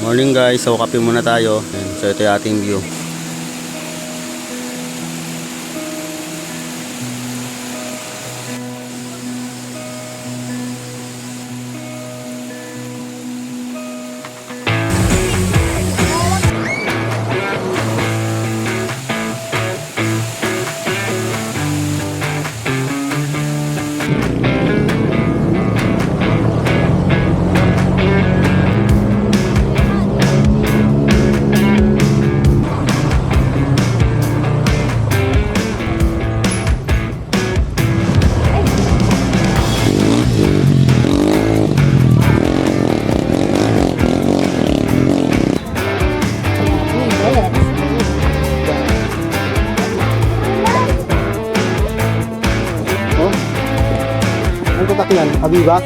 Morning guys, so kape muna tayo. So ito yung ating view. Yan, Aviva.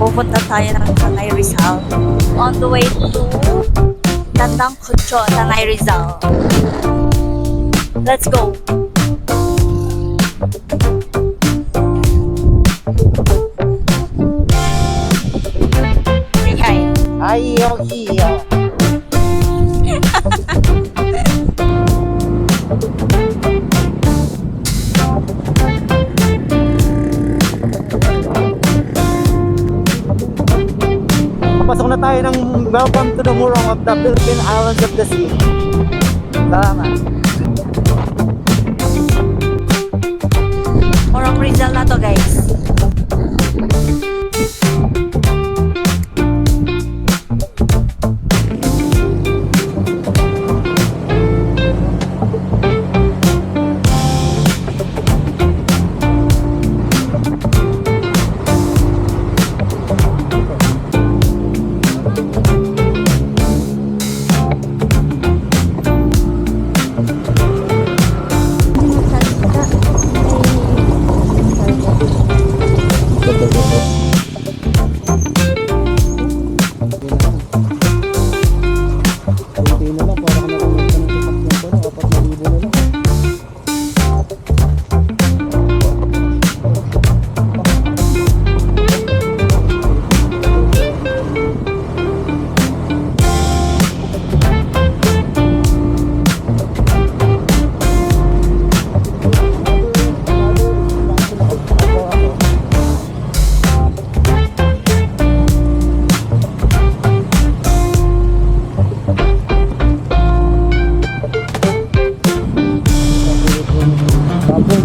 Pupunta tayo ng Tanay Rizal. On the way to Tandang Kutcho, Tanay Rizal. Let's go! Say hi! Ayaw, ayaw. Pasok na tayo ng welcome to the Murong of the Philippine Islands of the Sea. Salamat. Murong Rizal na to guys.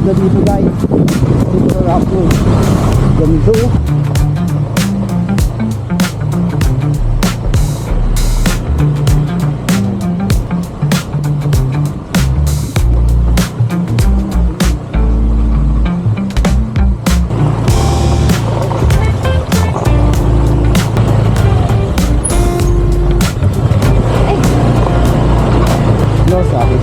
Dito guys, dito rapo. Ganito. No, sabi.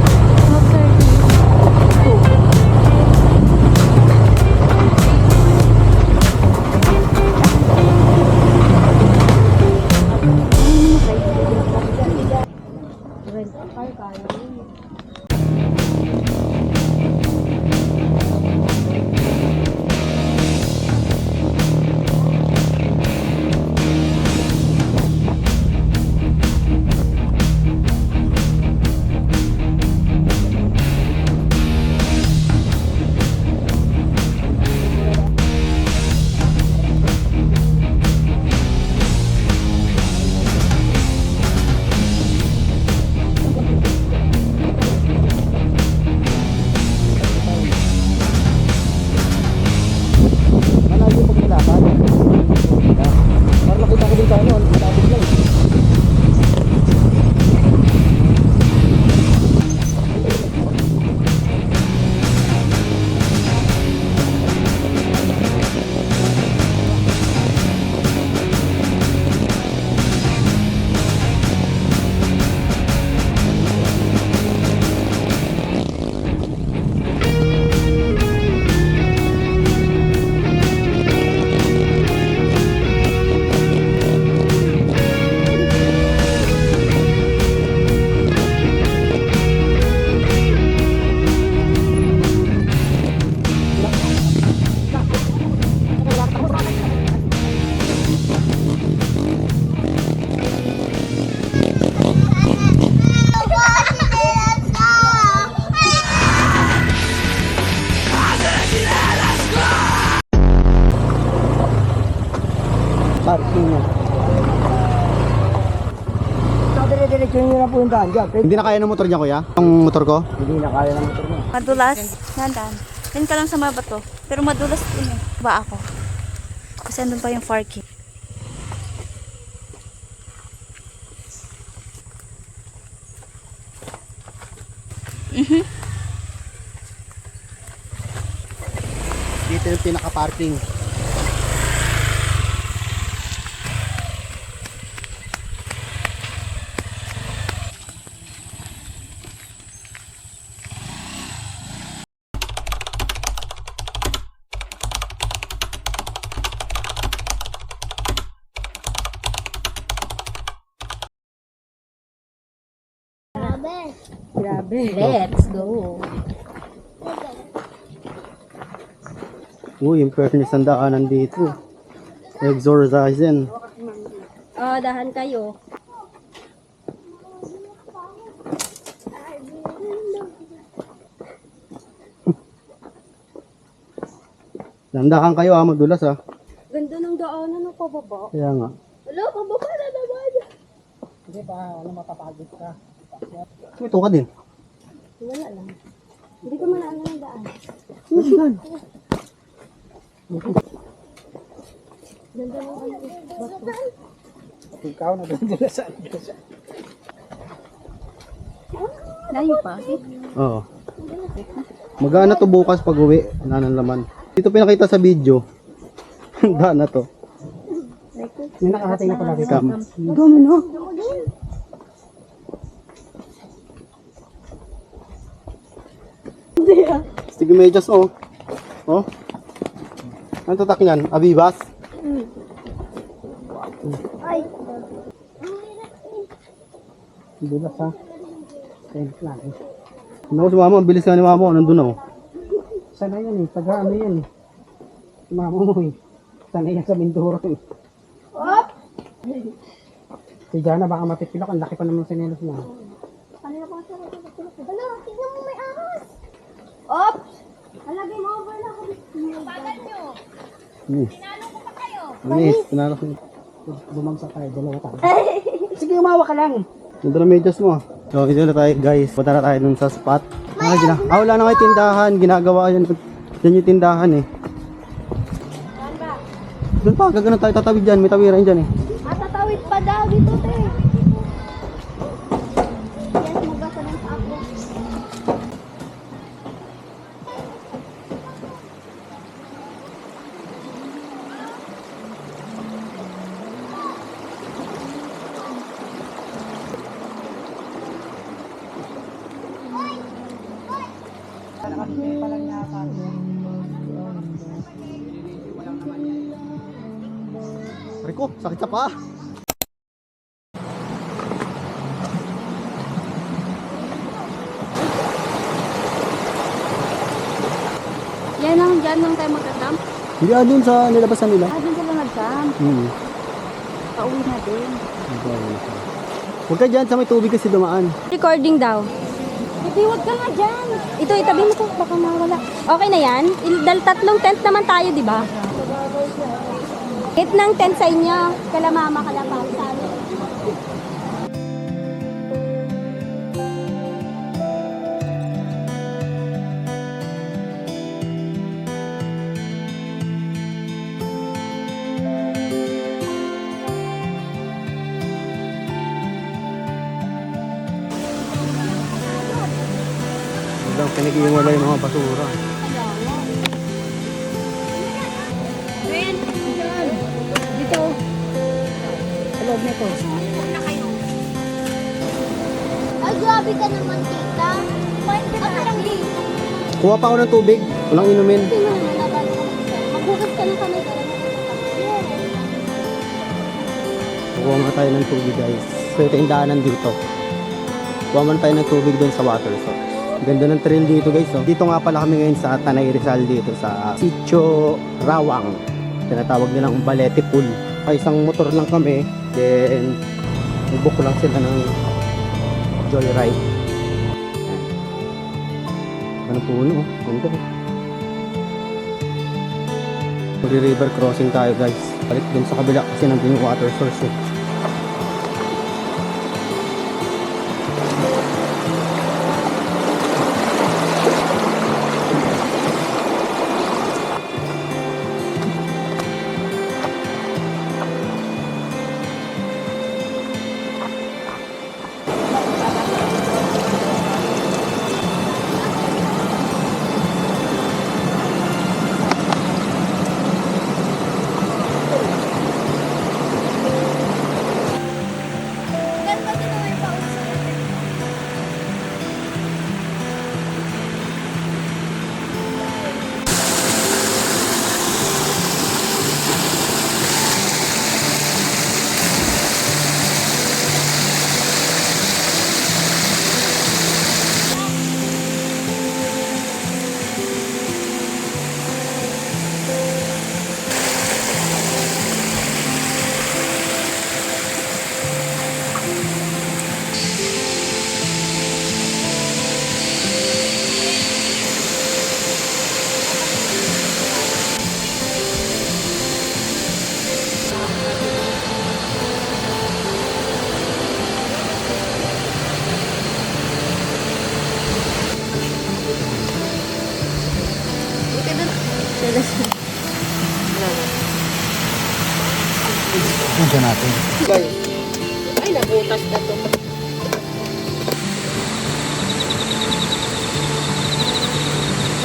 dire-diretso nyo na po yung daan dyan. Hindi na kaya ng motor niya, kuya? Ang motor ko? Hindi na kaya ng motor mo. Madulas. Nandan. Yan ka lang sa mga bato. Pero madulas din eh. Ba ako? Kasi andun pa yung parking. Dito yung pinaka-parking. Grabe. Let's go. Uy, yung fairness ang daanan dito. Exorcising. Oh, dahan kayo. Landakan kayo madulas Ganda ng daanan ng pababa. Kaya nga. Wala, pababa na naman. Hindi pa, mapapagod ka. Ito ka din. Wala lang. Hindi ko malala ng daan. Ganda ng bato. Ikaw na doon sa Layo pa. Oo. Magana to bukas pag uwi. Wala nang laman. Dito pinakita sa video. Daan na to. Yung nakahating na pala dito. Cam. Dami na. Sige medyas oh. Oh. Ano tatak niyan? Abibas? Dulas ha. Thanks lang. Ano si mama? Ang bilis nga ni mama. Nandun na oh. Sana yan eh. Taga ano yan eh. Mama mo eh. Sana yan sa Mindoro eh. Si Jana baka mapipilak. Ang laki pa naman sa nelos niya. Kanina pa siya. Hala, tignan mo may ahas. Ops! Halagay mo over na ako. Bagal nyo. Tinanong ko pa kayo. Bilis. Pinalo ko. Bumangsa tayo. Dalawa tayo. Sige, umawa ka lang. Ganda na medyas mo. So, ito na tayo guys. Punta na tayo dun sa spot. Wala na kayo tindahan. Ginagawa yan. Yan yung tindahan eh. Doon pa. Gagano tayo tatawid dyan. May tawiran dyan eh. Matatawid pa daw dito, te. Yes, magasa ng ako. Rico, sakit sa paa. Yan lang, dyan lang tayo magka-camp. Hindi dun sa nilabasan nila. Ah, dyan sila nag-camp. Pauwi na din. Huwag ka dyan sa may tubig kasi dumaan. Recording daw. Hindi, huwag ka nga dyan. Ito, itabi mo to. Baka mawala. Okay na yan? Dahil tatlong tent naman tayo, di ba? Hit ng tent sa inyo. Kala mama, kala papa. Sa amin. Hanggang pinag-iwala yung mga basura. Dito. Sa loob nito. Ay, grabe ka naman, tita. Ako lang dito. Kuha pa ako ng tubig. Walang inumin. Maghugas ka ng kamay ka lang. Kuha muna tayo ng tubig guys. So ito yung daanan dito. Kuha muna tayo ng tubig doon sa water source. Ganda ng trail dito guys. Oh. Dito nga pala kami ngayon sa Tanay Rizal dito sa Sitio Rawang. Tinatawag nilang Balete Pool. Ay, isang motor lang kami. Then, nag-book lang sila ng joyride. Ano puno? Ganda. Mag-river crossing tayo guys. Balik dun sa kabila kasi nandun yung water source. butas na to.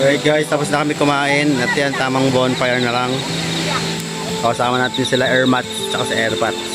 Alright guys, tapos na kami kumain. At yan, tamang bonfire na lang. Kasama natin sila Airmat tsaka sa Airpods.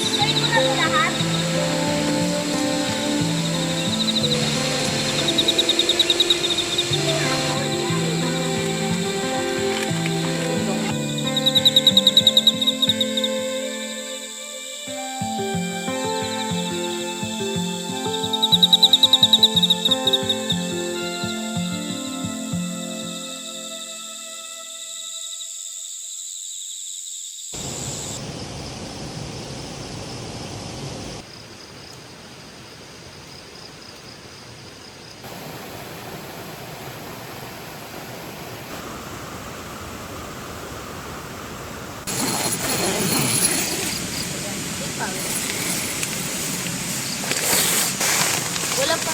Wala pa.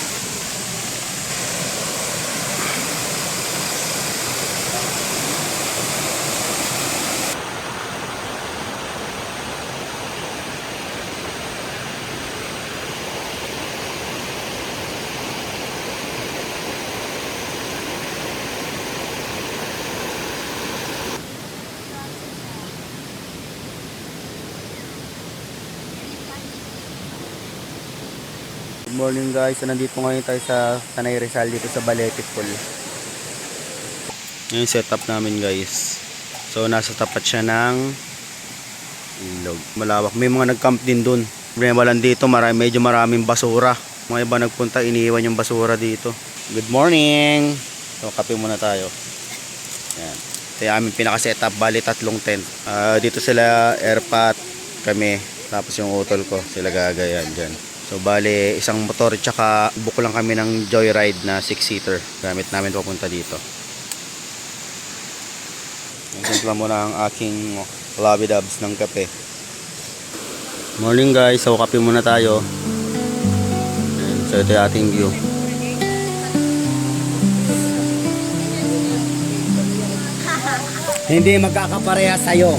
Good morning guys, so nandito ngayon tayo sa Tanay Rizal dito sa Balete Pool. Yung setup namin guys. So nasa tapat siya ng ilog. Malawak. May mga nag-camp din dun. Problema lang dito, medyo maraming basura. Mga iba nagpunta, iniiwan yung basura dito. Good morning! So kape muna tayo. Yan. Ito yung aming pinaka-setup, bali 3 tent. Dito sila airpat, kami. Tapos yung utol ko, sila gagayan dyan. So bali isang motor tsaka buko lang kami ng joyride na 6-seater. Gamit namin papunta dito. Nagsimpla muna ang aking Lobby Dubs ng kape. Morning guys, so kape muna tayo. And so ito yung ating view. Hindi magkakapareha sa'yo.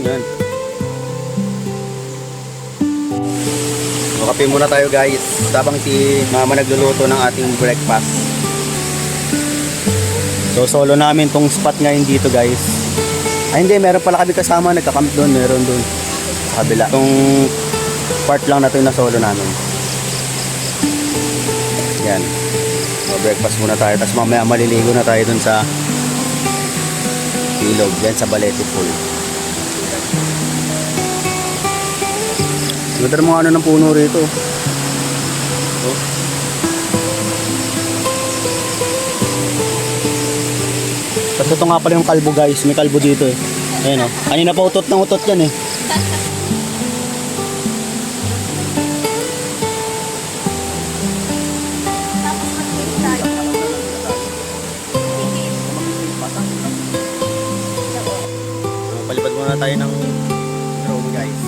Yan. So, kape muna tayo guys. Habang si mama nagluluto ng ating breakfast. So solo namin tong spot ngayon dito guys. Ay hindi, meron pala kami kasama nagka-camp doon, meron doon sa kabila. Itong part lang na to yung na solo namin. Yan. So, breakfast muna tayo, tapos mamaya maliligo na tayo dun sa ilog, yan sa Balete Pool. Ganda ng mga ano ng puno rito. Oh. Tapos ito nga pala yung kalbo guys. May kalbo dito eh. Ayan o. Kanina pa utot ng utot yan eh. Palipad muna tayo ng drone guys.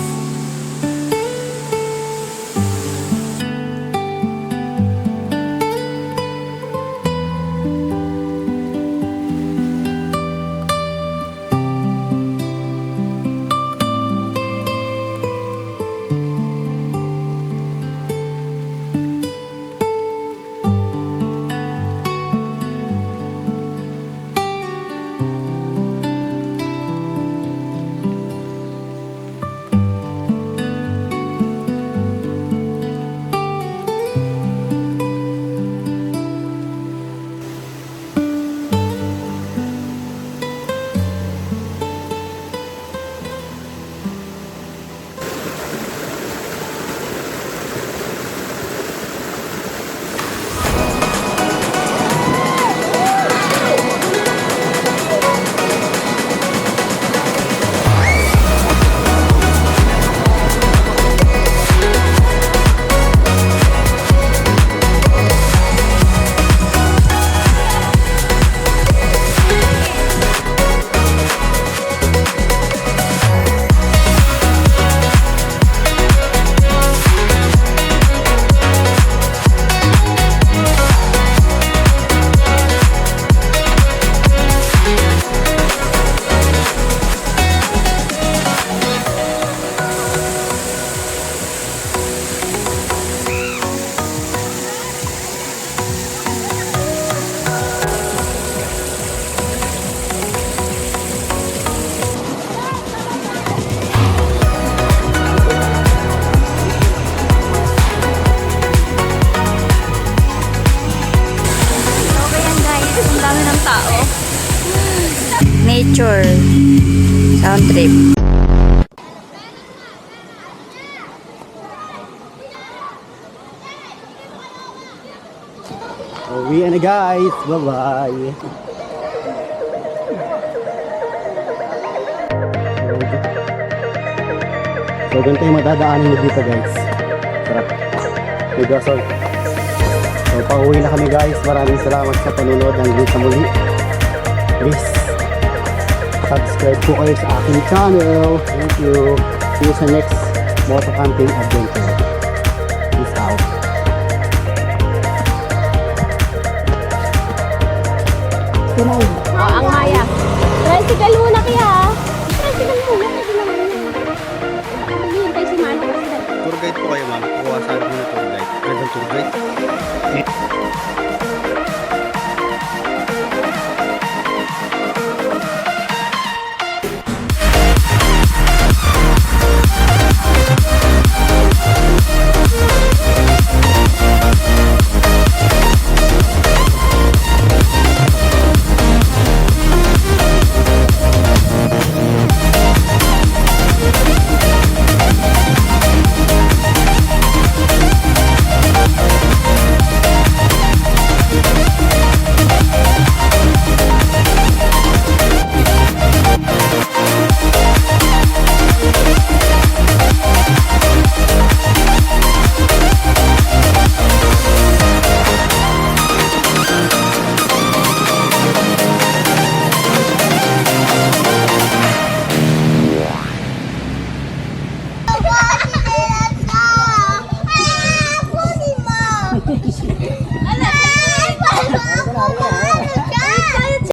nature. Sound trip. Uwi na guys. Bye-bye. So, ganito yung madadaanan nyo dito guys. Sarap. Mega salt. So, pauwi na kami guys. Maraming salamat sa panunod. Hanggang sa muli. Please, subscribe po kayo sa aking channel. Thank you. See you sa next moto camping adventure. Peace out. Ang Maya. Tricycle muna kaya. Tricycle muna. Kasi naman yun. Hihintay si Mano kasi. Tour guide po kayo ma'am. Kuha sa akin na tour guide. Pwede tour guide. Ala!